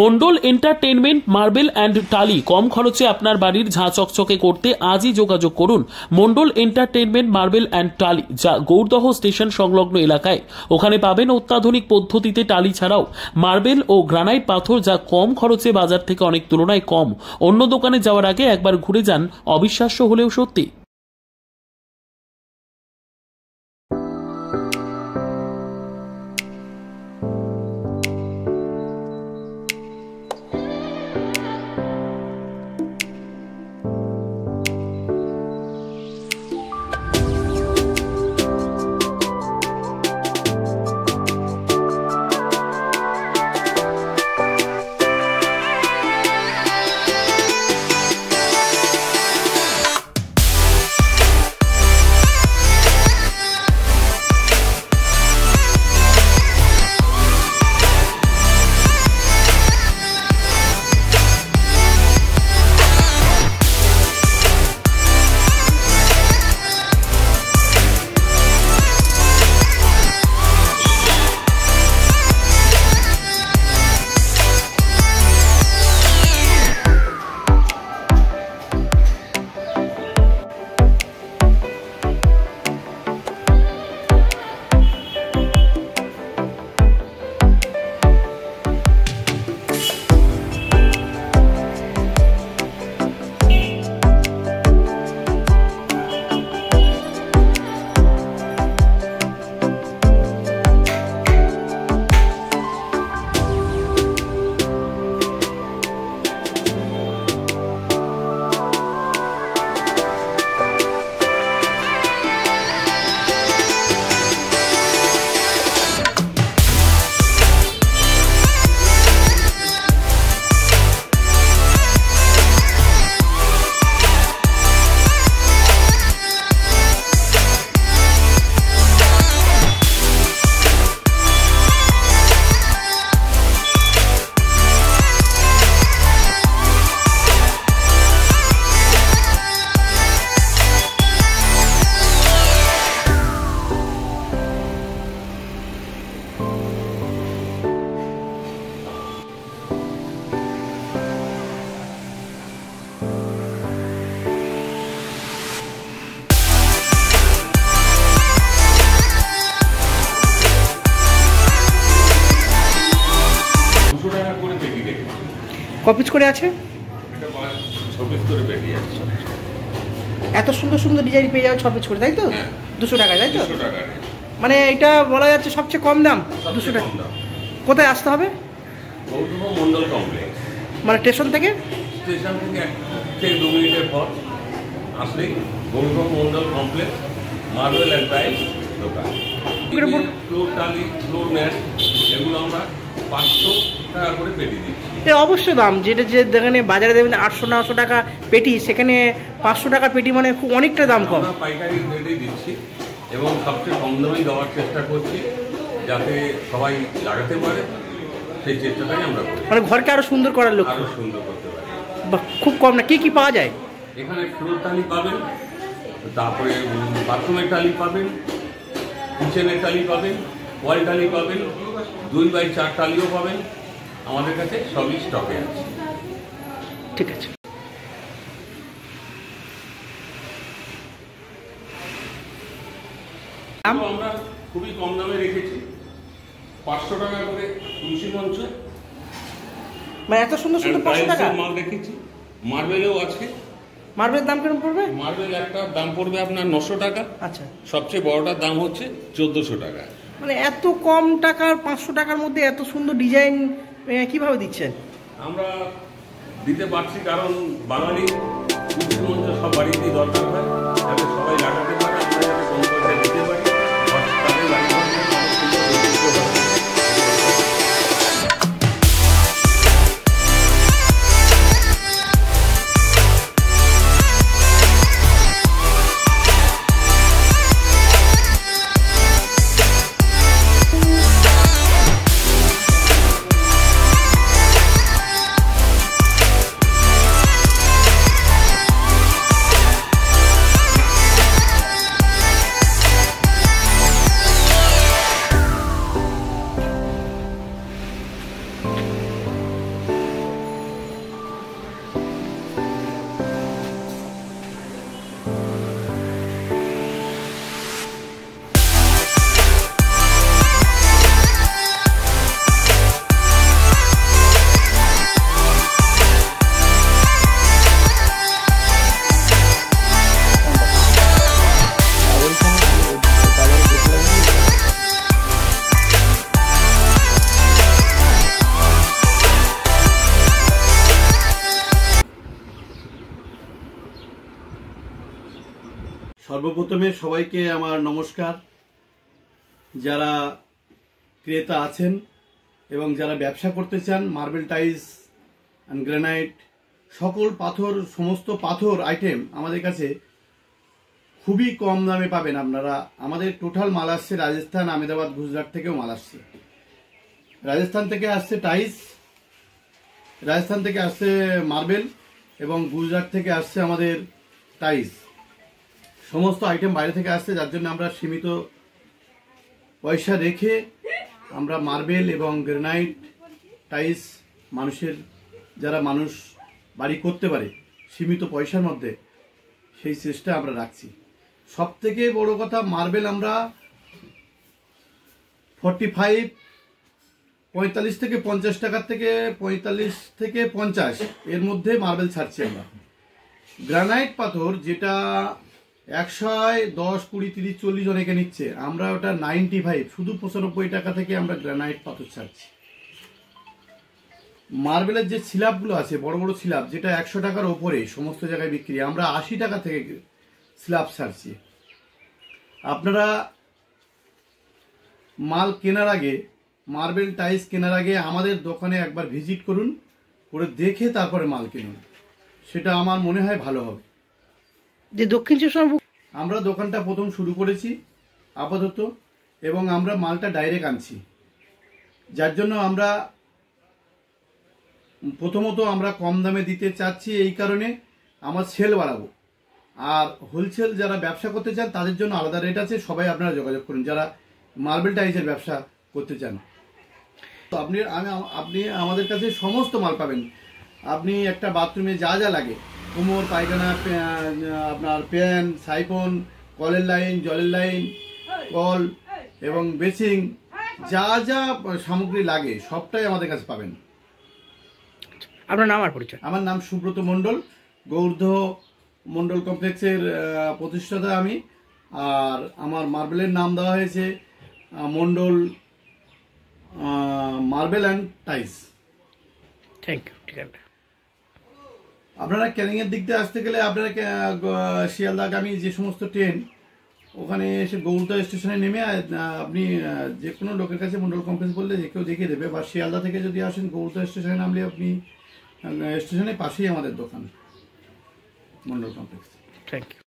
Mondal entertainment marble and টালি কম খরচে আপনার বাড়ির ঝাঁ চকচকে করতে আজই যোগাযোগ করুন মন্ডল এন্টারটেইনমেন্ট মার্বেল অ্যান্ড টালি, যা গৌরদহ স্টেশন সংলগ্ন এলাকায়। ওখানে পাবেন অত্যাধুনিক পদ্ধতিতে টালি ছাড়াও মার্বেল ও গ্রানাইট পাথর, যা কম খরচে বাজার থেকে অনেক তুলনায় কম। অন্য দোকানে যাওয়ার আগে একবার ঘুরে যান, অবিশ্বাস্য হলেও সত্যি। কপিস করে আছে, এত সুন্দর সুন্দর ডিজাইন পেয়ে যাবে 6 পিস করে, তাই তো? 200 টাকায়, তাই তো? মানে এটা বলা যাচ্ছে সবচেয়ে কম দাম 200 টাকা। কোথায় আসতে হবে? মন্ডল কমপ্লেক্স, মানে স্টেশন থেকে 2 মিনিটের পর আসলেই Gourdaha Mondal complex marble and tiles দোকান। ফ্লোর টালি, ফ্লোর ম্যাট, এগুলো আমরা 500 টাকা করে পেটি দিচ্ছি। অবশ্যই দাম, যেটা যে দোকানে বাজারে দেবেন 800-900 টাকা পেটি, সেখানে 500 টাকা পেটি, মানে খুব অনেকটা দাম কম। আমরা পাইকারি রেটেই দিচ্ছি এবং সবচেয়ে কম দামেই দেওয়ার চেষ্টা করছি, যাতে সবাই লাগাতে পারে, সেই চেষ্টাটাই আমরা করি। মানে ঘরকে আরো সুন্দর করার লক্ষ্য, আরো সুন্দর করতে পারি। খুব কম না, কি পাওয়া যায় এখানে? ফ্লোর টালি পাবেন, তারপরে বাথরুমের টালি পাবেন, কিচেনের টালি পাবেন, ওয়াল টালি পাবেন, 2x4 টালিও পাবেন। আমাদের কাছে সবই স্টকে আছে। ঠিক আছে। আমরা খুবই কম দামে রেখেছি, 500 টাকা করে তুলসী মঞ্চ। মানে এত সুন্দর সুন্দর 500 টাকা মাল রেখেছি। মার্বেলও আছে। মার্বেলের দাম কেমন পড়বে? মার্বেল একটা দাম পড়বে আপনার 900 টাকা। আচ্ছা। সবচেয়ে বড়টার দাম হচ্ছে 1400 টাকা। মানে এত কম টাকার 500 টাকার মধ্যে এত সুন্দর ডিজাইন কিভাবে দিচ্ছেন? আমরা দিতে পারছি কারণ বাঙালি তুলসী মঞ্চ সব বাড়িতেই দরকার হয়, যাতে সবাই লাগাতে পারে, আমরা যাতে কম পয়সায় দিতে পারি। সর্বপ্রথমে সবাইকে আমার নমস্কার। যারা ক্রেতা আছেন এবং যারা ব্যবসা করতে চান, মার্বেল টাইলস অ্যান্ড গ্রানাইট সকল পাথর, সমস্ত পাথর আইটেম আমাদের কাছে খুবই কম দামে পাবেন আপনারা। আমাদের টোটাল মাল আসছে রাজস্থান, আহমেদাবাদ, গুজরাট থেকেও মাল আসছে। রাজস্থান থেকে আসছে টাইলস, রাজস্থান থেকে আসছে মার্বেল এবং গুজরাট থেকে আসছে আমাদের টাইলস। সমস্ত আইটেম বাইরে থেকে আসছে, যার জন্য আমরা সীমিত পয়সা রেখে আমরা মার্বেল এবং গ্রানাইট টাইলস মানুষের, যারা মানুষ বাড়ি করতে পারে সীমিত পয়সার মধ্যে, সেই চেষ্টা আমরা রাখছি। সব থেকে বড় কথা, মার্বেল আমরা 45 থেকে 50 টাকার থেকে 45 থেকে 50 এর মধ্যে মার্বেল ছাড়ছি আমরা। গ্রানাইট পাথর যেটা 100, 10, 20, 30, 40 অনেকে নিচ্ছে, আমরা ওটা 95 শুধু 95 টাকা থেকে আমরা গ্রানাইট পাথর ছাড়ছি। মার্বেলের যে স্ল্যাবগুলো আছে, বড় বড় স্ল্যাব যেটা 100 টাকার ওপরে সমস্ত জায়গায় বিক্রি, আমরা 80 টাকা থেকে স্ল্যাব ছাড়ছি। আপনারা মাল কেনার আগে, মার্বেল টাইলস কেনার আগে আমাদের দোকানে একবার ভিজিট করুন, করে দেখে তারপরে মাল কিনুন, সেটা আমার মনে হয় ভালো হবে। যে দক্ষিণ চব্বিশ আমরা দোকানটা প্রথম শুরু করেছি আপাতত, এবং আমরা মালটা ডাইরেক্ট আনছি, যার জন্য আমরা প্রথমত আমরা কম দামে দিতে চাচ্ছি। এই কারণে আমার সেল বাড়াবো। আর হোলসেল যারা ব্যবসা করতে চান তাদের জন্য আলাদা রেট আছে, সবাই আপনারা যোগাযোগ করুন যারা মার্বেল টাইলসের ব্যবসা করতে চান। তো আপনি আমাদের কাছে সমস্ত মাল পাবেন। আপনি একটা বাথরুমে যা যা লাগে, কোমর, পায়খানা, আপনার প্যান, সাইফোন, কলের লাইন, জলের লাইন, কল এবং বেসিং, যা যা সামগ্রী লাগে সবটাই আমাদের কাছে পাবেন। আপনার নাম আর পরিচয়? আমার নাম সুব্রত মণ্ডল, গৌর্ধ মণ্ডল কমপ্লেক্সের প্রতিষ্ঠাতা আমি। আর আমার মার্বেলের নাম দেওয়া হয়েছে Mondal marble and tiles. Thank you. ঠিক আছে, আপনারা ক্যানিংয়ের দিক দিয়ে আসতে গেলে আপনারা শিয়ালদাগামী যে সমস্ত ট্রেন, ওখানে এসে গৌরদা স্টেশনে নেমে আপনি যে কোনো লোকের কাছে মণ্ডল কমপ্লেক্স বললে যে কেউ দেখিয়ে দেবে। বা শিয়ালদা থেকে যদি আসেন, গৌরদা স্টেশনে নামলে আপনি স্টেশনের পাশেই আমাদের দোকান, মণ্ডল কমপ্লেক্স। Thank you.